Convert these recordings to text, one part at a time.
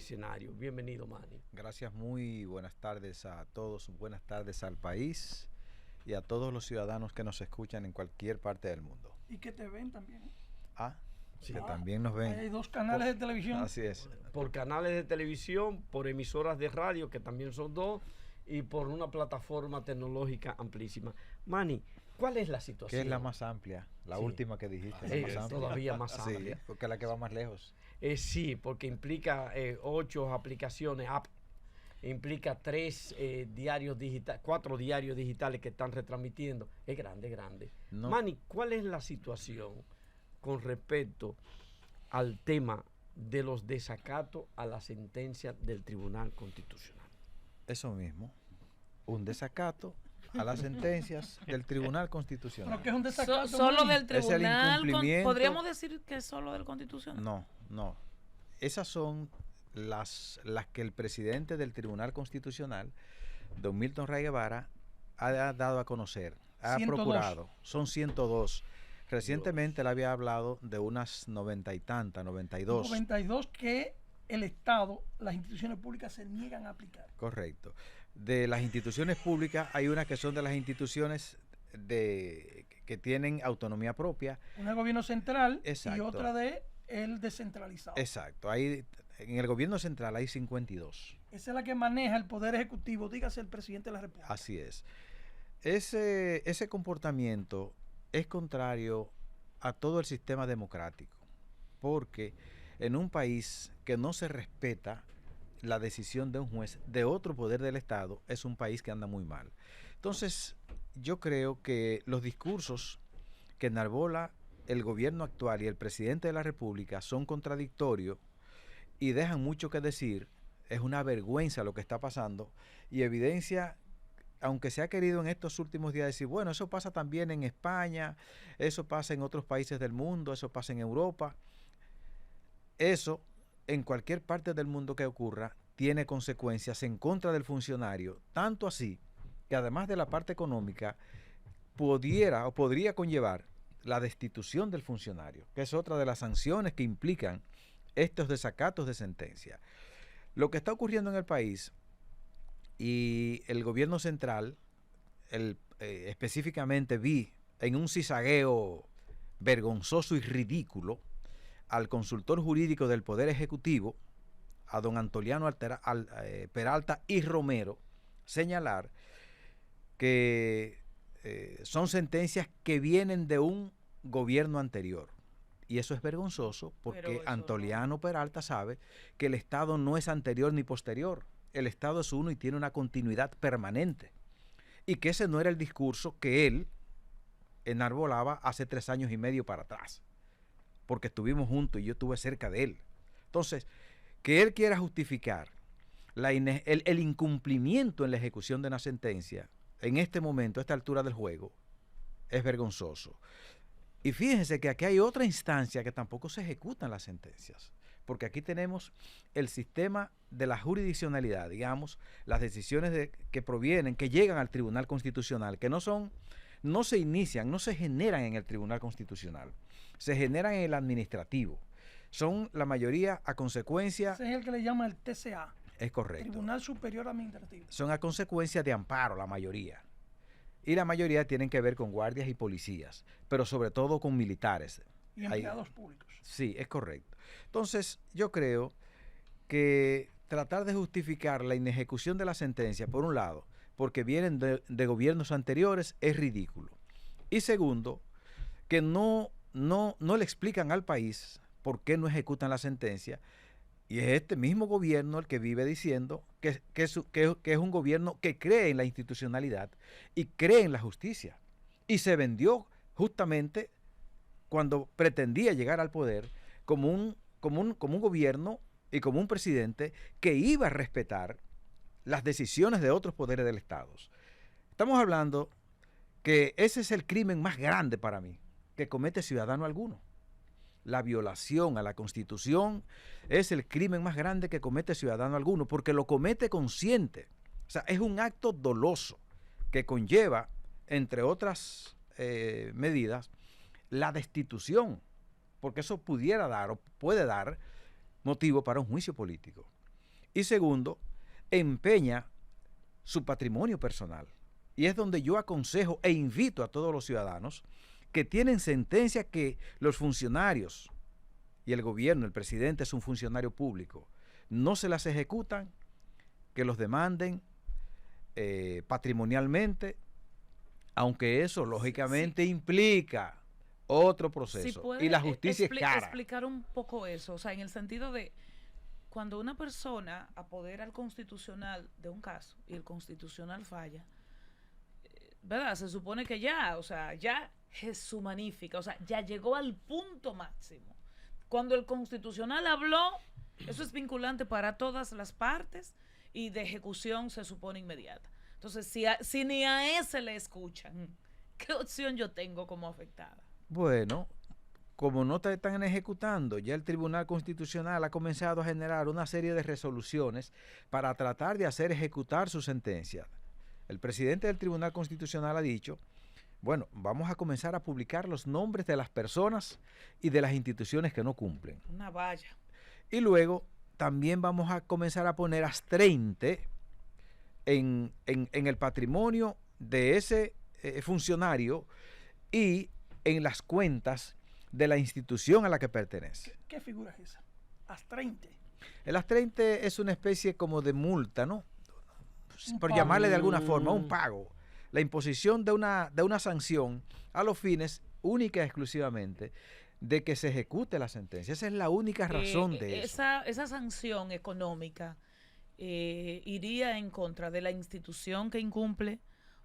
escenario. Bienvenido, Manny. Gracias, muy buenas tardes a todos, buenas tardes al país y a todos los ciudadanos que nos escuchan en cualquier parte del mundo. Y que te ven también. Ah, Sí. que también nos ven. Hay 2 canales de televisión. Así es. Por canales de televisión, por emisoras de radio, que también son 2, y por una plataforma tecnológica amplísima. Manny, ¿cuál es la situación? ¿Qué es la más amplia? La Sí. última que dijiste. Es La más amplia. todavía más amplia. Sí, porque es la que va más lejos. Sí, porque implica 8 aplicaciones, app, implica 3 diarios digitales, 4 diarios digitales que están retransmitiendo. Es grande, grande. No. Manny, ¿cuál es la situación con respecto al tema de los desacatos a la sentencia del Tribunal Constitucional? Eso mismo, un desacato a las sentencias del Tribunal Constitucional. Pero que es un desacato. Solo Manny. del Es el tribunal. incumplimiento. ¿Podríamos decir que es solo del Constitucional? No. Esas son las que el presidente del Tribunal Constitucional, don Milton Ray Guevara, ha dado a conocer, ha 102. procurado. Son 102. Recientemente él había hablado de unas 90 y tantas, 92. 92 que el Estado, las instituciones públicas se niegan a aplicar. Correcto. De las instituciones públicas hay unas que son de las instituciones que tienen autonomía propia. Una de gobierno central. Exacto. Y otra de el descentralizado. Exacto. En el gobierno central hay 52. Esa es la que maneja el Poder Ejecutivo, dígase el presidente de la República. Así es. Ese comportamiento es contrario a todo el sistema democrático, porque en un país que no se respeta la decisión de un juez de otro poder del Estado, es un país que anda muy mal. Entonces, yo creo que los discursos que enarbola el gobierno actual y el presidente de la República son contradictorios y dejan mucho que decir. Es una vergüenza lo que está pasando y evidencia, aunque se ha querido en estos últimos días decir, bueno, eso pasa también en España, eso pasa en otros países del mundo, eso pasa en Europa. Eso, en cualquier parte del mundo que ocurra, tiene consecuencias en contra del funcionario, tanto así que además de la parte económica, podría conllevar la destitución del funcionario, que es otra de las sanciones que implican estos desacatos de sentencia. Lo que está ocurriendo en el país y el gobierno central, específicamente vi en un cizagueo vergonzoso y ridículo al consultor jurídico del Poder Ejecutivo, a don Antoliano Peralta y Romero, señalar que son sentencias que vienen de un gobierno anterior. Y eso es vergonzoso porque Antoliano Peralta sabe que el Estado no es anterior ni posterior. El Estado es uno y tiene una continuidad permanente. Y que ese no era el discurso que él enarbolaba hace 3 años y medio para atrás. Porque estuvimos juntos y yo estuve cerca de él. Entonces, que él quiera justificar el incumplimiento en la ejecución de una sentencia en este momento, a esta altura del juego, es vergonzoso. Y fíjense que aquí hay otra instancia que tampoco se ejecutan las sentencias, porque aquí tenemos el sistema de la jurisdiccionalidad, digamos, las decisiones que llegan al Tribunal Constitucional, que no se inician, no se generan en el Tribunal Constitucional, se generan en el administrativo. Son la mayoría a consecuencia... Ese es el que le llama el TCA. Es correcto. Tribunal Superior Administrativo. Son a consecuencia de amparo la mayoría. Y la mayoría tienen que ver con guardias y policías, pero sobre todo con militares. Y empleados públicos. Sí, es correcto. Entonces, yo creo que tratar de justificar la inejecución de la sentencia, por un lado, porque vienen de gobiernos anteriores, es ridículo. Y segundo, que no le explican al país por qué no ejecutan la sentencia. Y es este mismo gobierno el que vive diciendo que es un gobierno que cree en la institucionalidad y cree en la justicia. Y se vendió justamente cuando pretendía llegar al poder como un gobierno y como un presidente que iba a respetar las decisiones de otros poderes del Estado. Estamos hablando que ese es el crimen más grande para mí que comete ciudadano alguno. La violación a la Constitución es el crimen más grande que comete ciudadano alguno, porque lo comete consciente. O sea, es un acto doloso que conlleva, entre otras medidas, la destitución, porque eso pudiera dar o puede dar motivo para un juicio político. Y segundo, empeña su patrimonio personal. Y es donde yo aconsejo e invito a todos los ciudadanos que tienen sentencia que los funcionarios y el gobierno, el presidente es un funcionario público, no se las ejecutan, que los demanden patrimonialmente, aunque eso lógicamente implica otro proceso. Y la justicia es cara. Explicar un poco eso, o sea, en el sentido de cuando una persona apodera al constitucional de un caso y el constitucional falla, ¿verdad? Se supone que ya, o sea, ya jesumanifica, o sea, ya llegó al punto máximo. Cuando el constitucional habló, eso es vinculante para todas las partes y de ejecución se supone inmediata. Entonces, si ni a ese le escuchan, ¿qué opción yo tengo como afectada? Bueno, como no te están ejecutando, ya el Tribunal Constitucional ha comenzado a generar una serie de resoluciones para tratar de hacer ejecutar su sentencia. El presidente del Tribunal Constitucional ha dicho, bueno, vamos a comenzar a publicar los nombres de las personas y de las instituciones que no cumplen. Una valla. Y luego también vamos a comenzar a poner astrente en el patrimonio de ese funcionario y en las cuentas de la institución a la que pertenece. ¿Qué figura es esa? Astrente. El astrente es una especie como de multa, ¿no? Por pago. llamarle de alguna forma, un pago. La imposición de una sanción a los fines única y exclusivamente de que se ejecute la sentencia. Esa es la única razón de eso. Esa sanción económica iría en contra de la institución que incumple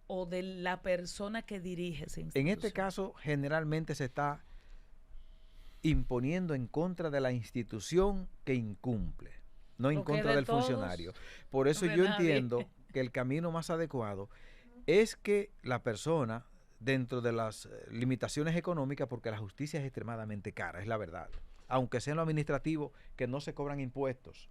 o de la persona que dirige esa institución. En este caso, generalmente se está imponiendo en contra de la institución que incumple, no en contra del funcionario. Por eso yo entiendo que el camino más adecuado es que la persona, dentro de las limitaciones económicas, porque la justicia es extremadamente cara, es la verdad, aunque sea en lo administrativo, que no se cobran impuestos,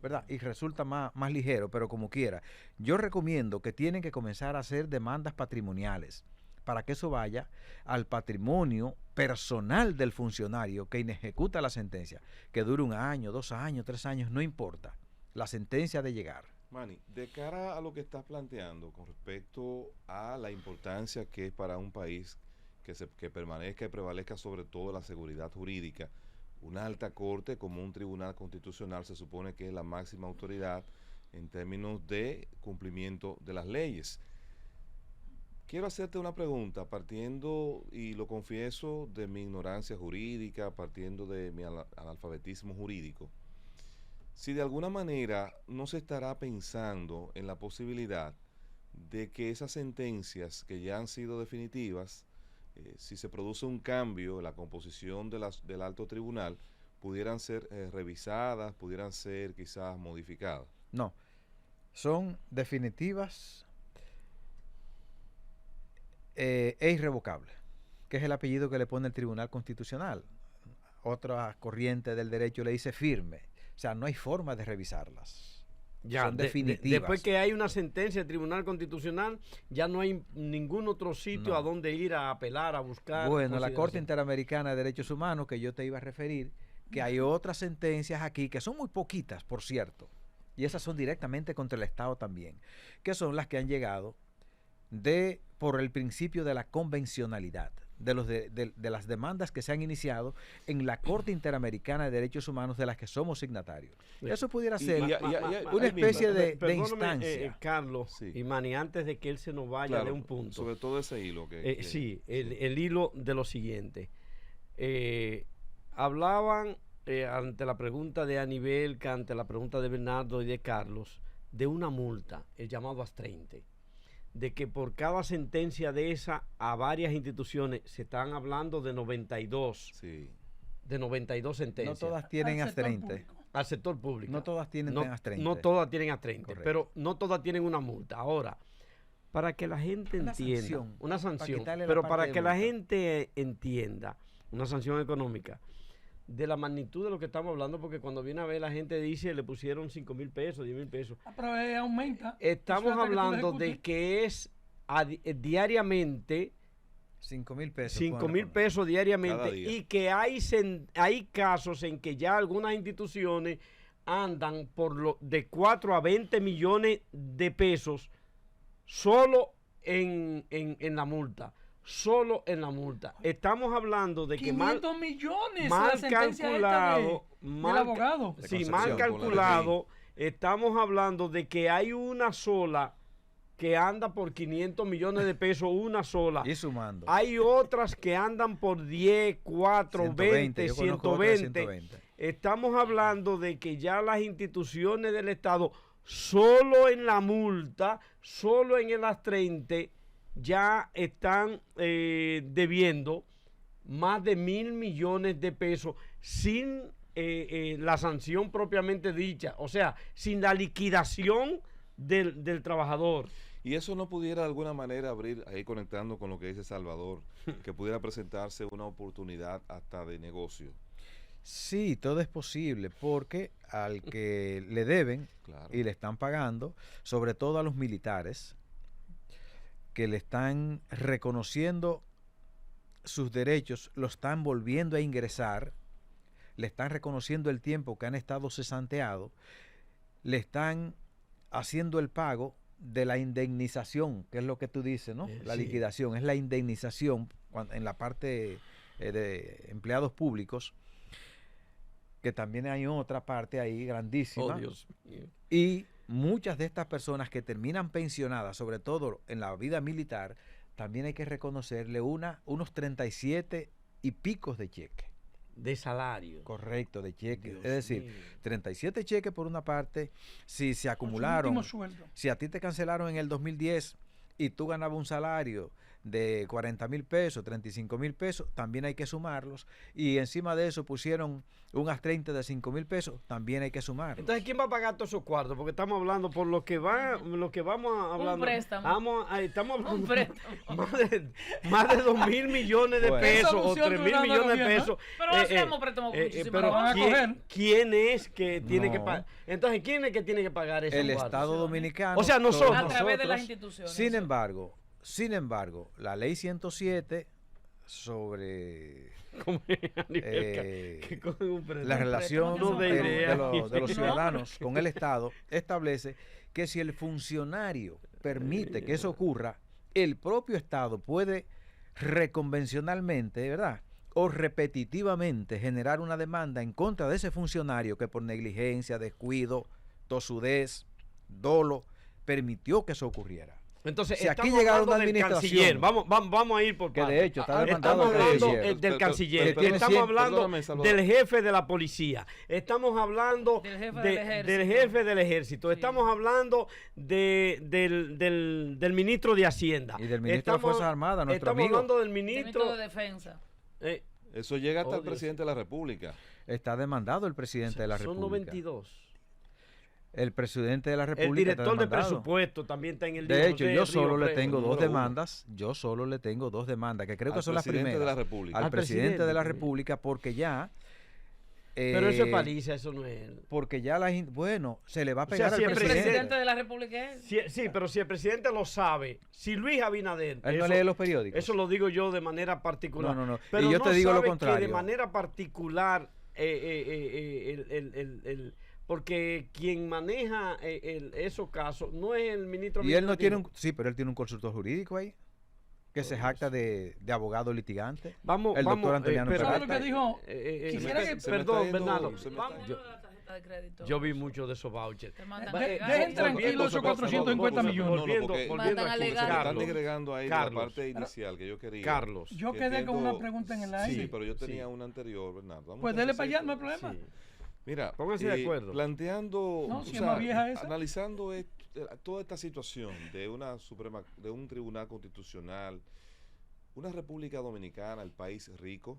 ¿verdad? Y resulta más ligero, pero como quiera. Yo recomiendo que tienen que comenzar a hacer demandas patrimoniales para que eso vaya al patrimonio personal del funcionario que ejecuta la sentencia, que dure 1 año, 2 años, 3 años, no importa, la sentencia de llegar. Manny, de cara a lo que estás planteando con respecto a la importancia que es para un país que permanezca y prevalezca sobre todo la seguridad jurídica, una alta corte como un tribunal constitucional se supone que es la máxima autoridad en términos de cumplimiento de las leyes. Quiero hacerte una pregunta partiendo, y lo confieso, de mi ignorancia jurídica, partiendo de mi analfabetismo jurídico. Si de alguna manera no se estará pensando en la posibilidad de que esas sentencias que ya han sido definitivas, si se produce un cambio en la composición del alto tribunal, pudieran ser revisadas, pudieran ser quizás modificadas. No, son definitivas e irrevocables, que es el apellido que le pone el Tribunal Constitucional. Otra corriente del derecho le dice firme. O sea, no hay forma de revisarlas. Ya, son definitivas. Después que hay una sentencia del Tribunal Constitucional, ya no hay ningún otro sitio a donde ir a apelar, a buscar. Bueno, la Corte Interamericana de Derechos Humanos, que yo te iba a referir, que hay otras sentencias aquí, que son muy poquitas, por cierto, y esas son directamente contra el Estado también, que son las que han llegado por el principio de la convencionalidad, de las demandas que se han iniciado en la Corte Interamericana de Derechos Humanos de las que somos signatarios. Eso pudiera ser una especie de instancia. Carlos y Manny, antes de que él se nos vaya de un punto. Sobre todo ese hilo. Sí, el hilo de lo siguiente. Hablaban ante la pregunta de Anibel, ante la pregunta de Bernardo y de Carlos, de una multa, el llamado astrente, de que por cada sentencia de esa a varias instituciones, se están hablando de 92, de 92 sentencias. No todas tienen astrente. Al sector público. No todas tienen astrente. No todas tienen astrente, pero no todas tienen una multa. Ahora, para que la gente entienda, una sanción, pero para que la gente entienda, una sanción económica, de la magnitud de lo que estamos hablando, porque cuando viene a ver la gente dice le pusieron 5,000 pesos, 10,000 pesos. Pero aumenta. Estamos hablando de que es diariamente 5,000 pesos. 5,000 pesos diariamente, y que hay casos en que ya algunas instituciones andan de 4 a 20 millones de pesos solo en la multa. Solo en la multa. Estamos hablando de que 500 millones mal la sentencia calculado, del abogado. Sí, De mal Concepción, calculado, estamos hablando de que hay una sola que anda por 500 millones de pesos, una sola. Y sumando. Hay otras que andan por 10, 4, 120, 20, yo conozco otras de 120. 120. Estamos hablando de que ya las instituciones del Estado, solo en la multa, solo en el astrente, ya están debiendo más de 1.000 millones de pesos sin la sanción propiamente dicha, o sea, sin la liquidación del trabajador. Y eso no pudiera de alguna manera abrir, ahí conectando con lo que dice Salvador, que pudiera presentarse una oportunidad hasta de negocio. Sí, todo es posible, porque al que le deben Claro. y le están pagando, sobre todo a los militares, que le están reconociendo sus derechos, lo están volviendo a ingresar, le están reconociendo el tiempo que han estado cesanteados, le están haciendo el pago de la indemnización, que es lo que tú dices, ¿no? La Sí. liquidación, es la indemnización en la parte de empleados públicos, que también hay otra parte ahí grandísima. Oh, Dios mío. Y muchas de estas personas que terminan pensionadas, sobre todo en la vida militar, también hay que reconocerle unos 37 y picos de cheque. De salario. Correcto, de cheque. Dios Es decir, mío. 37 cheques por una parte, si se Con su acumularon, último sueldo. si a ti te cancelaron en el 2010 y tú ganabas un salario de 40,000 pesos, 35,000 pesos, también hay que sumarlos. Y encima de eso pusieron un astrente de 5,000 pesos, también hay que sumarlos. Entonces, ¿quién va a pagar todos esos cuartos? Porque estamos hablando por lo que vamos a hablar. préstamo. Estamos hablando Un préstamo. más de 2.000 millones de Bueno. pesos Esa o opción 3.000 durante millones de el gobierno. pesos. Pero hacemos préstamos con muchísimo pero van a coger. ¿quién es que tiene que No. pagar? Entonces, ¿quién es que tiene que pagar esos El cuartos? Estado dominicano. O sea, nosotros. A través de las nosotros. instituciones. Sin embargo, la ley 107 sobre ¿Cómo es, Aníbal? eh, Que cogen un préstamo. la relación no de idea. de los No. ciudadanos con el Estado establece que si el funcionario permite que eso ocurra, el propio Estado puede reconvencionalmente, ¿verdad? O repetitivamente generar una demanda en contra de ese funcionario que por negligencia, descuido, tosudez, dolo, permitió que eso ocurriera. Entonces, Si aquí estamos llegara hablando una del administración, canciller. Vamos a ir por que partes. de hecho está demandado Estamos el hablando canciller. del canciller, Pero estamos siempre- hablando perdóname, Salvador. del jefe de la policía, estamos hablando Del jefe de- del ejército. del jefe del ejército, Sí. estamos hablando del ministro de Hacienda. Y del ministro de Fuerzas Armadas, nuestro Estamos amigo. hablando del Ministro ministro... de Defensa. Eso llega hasta Oh, el Dios. presidente de la República. Está demandado el presidente de la son República. 92. El presidente de la El República está director de demandado. presupuesto también está en el De libro hecho, de yo Río solo le Preso. tengo dos número uno. demandas. Yo solo le tengo dos demandas, que creo que Al son las presidente primeras. de la República. Al Al presidente de la presidente. República, porque ya. Pero eso es eh, paliza, eso no es... Porque ya bueno, se le va a O sea, pegar si al el El presidente. presidente de la República es. Sí, pero si el presidente lo sabe, si Luis Abinader... Él no eso- lee los periódicos. Eso lo digo yo de manera particular. No, no, no. Pero Y yo no te digo lo sabe que contrario. de manera particular, porque quien maneja esos casos no es el ministro. Y él no tiene administrativo. sí, pero él tiene un consultor jurídico ahí, que se jacta de abogado litigante. Vamos, el vamos, doctor Antoniano pero- ¿Sabe lo que dijo? se Quisiera que- me se me perdón, está yendo- Bernardo. se me Vamos, está- yo, La tarjeta de crédito. yo vi mucho de esos vouchers. Te mandan Va- a legal. dejen tranquilo volviendo- esos 450 volviendo- millones. volviendo- porque- volviendo Mandan a aquí, legal. Se me están Carlos, disgregando ahí Carlos. la parte inicial que yo quería. Carlos. Yo que quedé con entiendo- una pregunta en el aire. Sí, pero yo tenía Sí. una anterior, Bernardo. Vamos Pues a dele ser para allá, no hay secos. problema. Sí. Mira, Pónganse de acuerdo. planteando, No, o si es más vieja esa. analizando toda esta situación de de un tribunal constitucional, una República Dominicana, el país rico,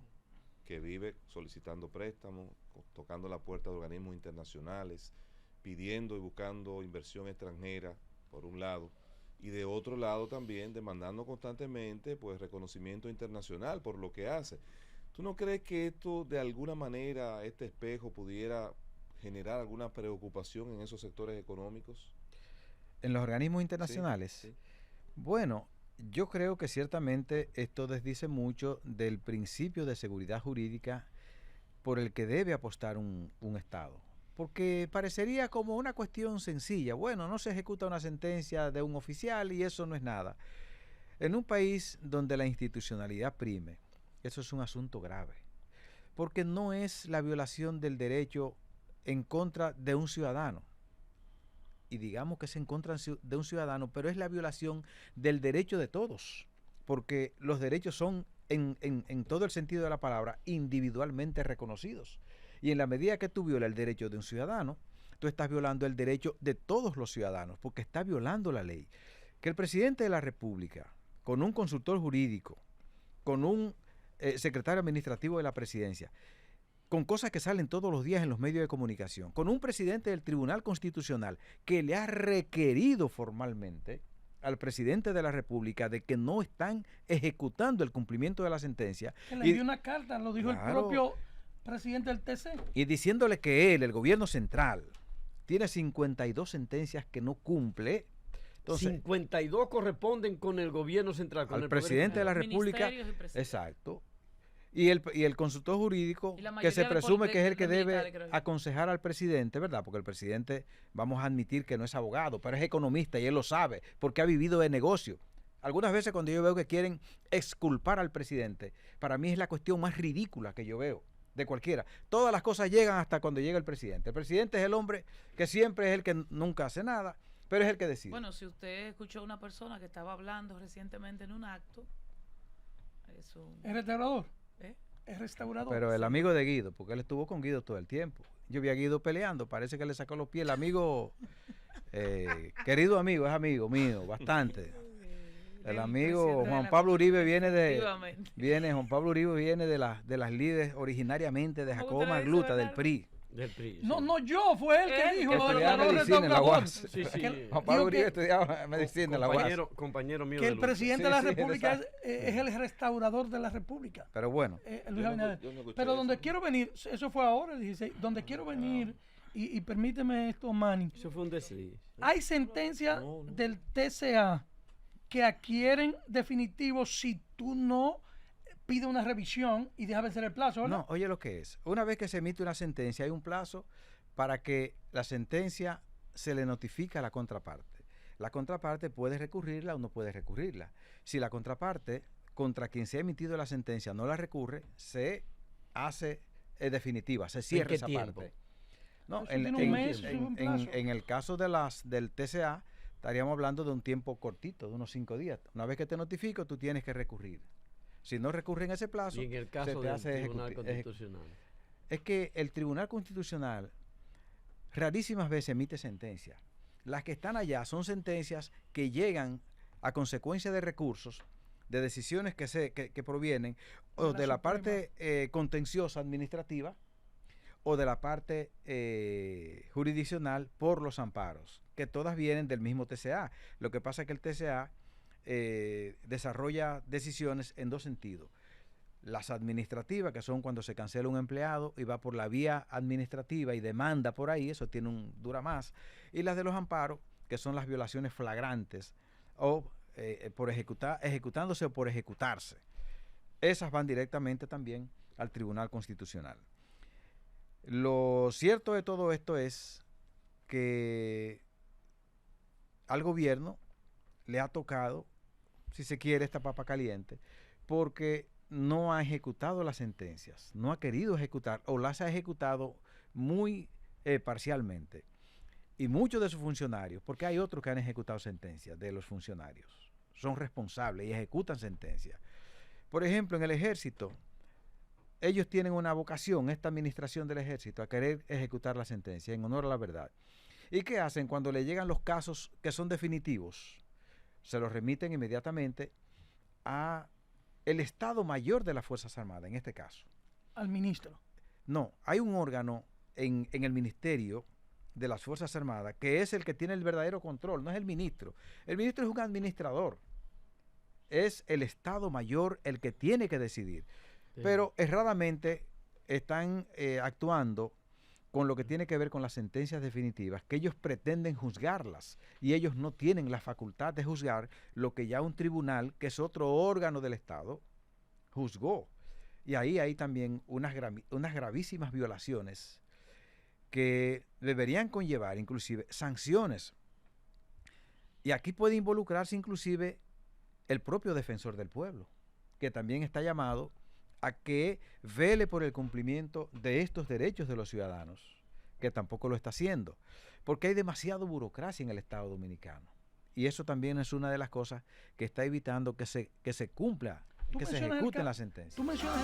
que vive solicitando préstamos, tocando la puerta de organismos internacionales, pidiendo y buscando inversión extranjera, por un lado, y de otro lado también demandando constantemente pues reconocimiento internacional por lo que hace. ¿Tú no crees que esto de alguna manera, este espejo pudiera generar alguna preocupación en esos sectores económicos? En los organismos internacionales. Sí. Bueno, yo creo que ciertamente esto desdice mucho del principio de seguridad jurídica por el que debe apostar un Estado. porque parecería como una cuestión sencilla. Bueno, no se ejecuta una sentencia de un oficial y eso no es nada. En un país donde la institucionalidad prime, eso es un asunto grave, porque no es la violación del derecho en contra de un ciudadano, y digamos que es en contra de un ciudadano, pero es la violación del derecho de todos, porque los derechos son, en todo el sentido de la palabra, individualmente reconocidos. Y en la medida que tú violas el derecho de un ciudadano, tú estás violando el derecho de todos los ciudadanos, porque está violando la ley. Que el presidente de la República, con un consultor jurídico, con un secretario administrativo de la presidencia, con cosas que salen todos los días en los medios de comunicación, con un presidente del Tribunal Constitucional que le ha requerido formalmente al presidente de la República de que no están ejecutando el cumplimiento de la sentencia. Que le envió una carta, lo dijo el propio presidente del TC. Y diciéndole que él, el gobierno central, tiene 52 sentencias que no cumple. Entonces, 52 corresponden con el gobierno central, con al el presidente de la República. Exacto. Y el consultor jurídico, que se presume que es el que debe aconsejar al presidente, ¿verdad? Porque el presidente, vamos a admitir que no es abogado, pero es economista y él lo sabe, porque ha vivido de negocio. Algunas veces cuando yo veo que quieren exculpar al presidente, para mí es la cuestión más ridícula que yo veo, de cualquiera. Todas las cosas llegan hasta cuando llega el presidente. El presidente es el hombre que siempre es el que nunca hace nada, pero es el que decide. Bueno, si usted escuchó a una persona que estaba hablando recientemente en un acto, eso... ¿Es restaurador? Es restaurador. Pero el amigo de Guido, porque él estuvo con Guido todo el tiempo. Yo vi a Guido peleando, parece que le sacó los pies. El amigo, querido amigo, es amigo mío, bastante. El amigo Juan Pablo Uribe Juan Pablo Uribe viene de las líderes originariamente de Jacobo Magluta, del PRI. Del PRI, no, no yo, fue él que dijo lo de medicina en la UAS. Sí, sí. Juan Pablo Uribe estudiaba medicina en la UAS. Compañero mío que de el lucha. presidente de la República es el restaurador de la República. Pero bueno. Luis Abinader. Pero donde quiero venir, eso fue ahora el 16, donde quiero venir, y permíteme esto, Manny. Eso fue un desliz. Hay sentencias del TCA que adquieren definitivo si tú no pide una revisión y deja vencer el plazo, ¿verdad? No, oye lo que es. Una vez que se emite una sentencia, hay un plazo para que la sentencia se le notifique a la contraparte. La contraparte puede recurrirla o no puede recurrirla. Si la contraparte contra quien se ha emitido la sentencia no la recurre, se hace definitiva, se cierra esa parte. No, en el caso del TCA, estaríamos hablando de un tiempo cortito, de unos 5 días. Una vez que te notifico, tú tienes que recurrir. Si no recurre en ese plazo, y en el caso del Tribunal Constitucional. Es que el Tribunal Constitucional rarísimas veces emite sentencias. Las que están allá son sentencias que llegan a consecuencia de recursos, de decisiones que provienen o de la parte contenciosa administrativa o de la parte jurisdiccional por los amparos, que todas vienen del mismo TCA. Lo que pasa es que el TCA desarrolla decisiones en dos sentidos. Las administrativas, que son cuando se cancela un empleado y va por la vía administrativa y demanda por ahí, eso dura más. Y las de los amparos, que son las violaciones flagrantes o ejecutándose o por ejecutarse. Esas van directamente también al Tribunal Constitucional. Lo cierto de todo esto es que al gobierno le ha tocado, si se quiere, esta papa caliente, porque no ha ejecutado las sentencias, no ha querido ejecutar o las ha ejecutado muy parcialmente. Y muchos de sus funcionarios, porque hay otros que han ejecutado sentencias de los funcionarios, son responsables y ejecutan sentencias. Por ejemplo, en el ejército, ellos tienen una vocación, esta administración del ejército, a querer ejecutar la sentencia en honor a la verdad. ¿Y qué hacen cuando le llegan los casos que son definitivos? Se los remiten inmediatamente a el Estado Mayor de las Fuerzas Armadas, en este caso. Al ministro. No, hay un órgano en el Ministerio de las Fuerzas Armadas que es el que tiene el verdadero control, no es el ministro. El ministro es un administrador. Es el Estado Mayor el que tiene que decidir. Sí. Pero erradamente están actuando con lo que tiene que ver con las sentencias definitivas, que ellos pretenden juzgarlas y ellos no tienen la facultad de juzgar lo que ya un tribunal, que es otro órgano del Estado, juzgó. Y ahí hay también unas gravísimas violaciones que deberían conllevar inclusive sanciones. Y aquí puede involucrarse inclusive el propio defensor del pueblo, que también está llamado a que vele por el cumplimiento de estos derechos de los ciudadanos, que tampoco lo está haciendo, porque hay demasiada burocracia en el Estado Dominicano. Y eso también es una de las cosas que está evitando que se cumpla, que se ejecuten las sentencias. Tú mencionas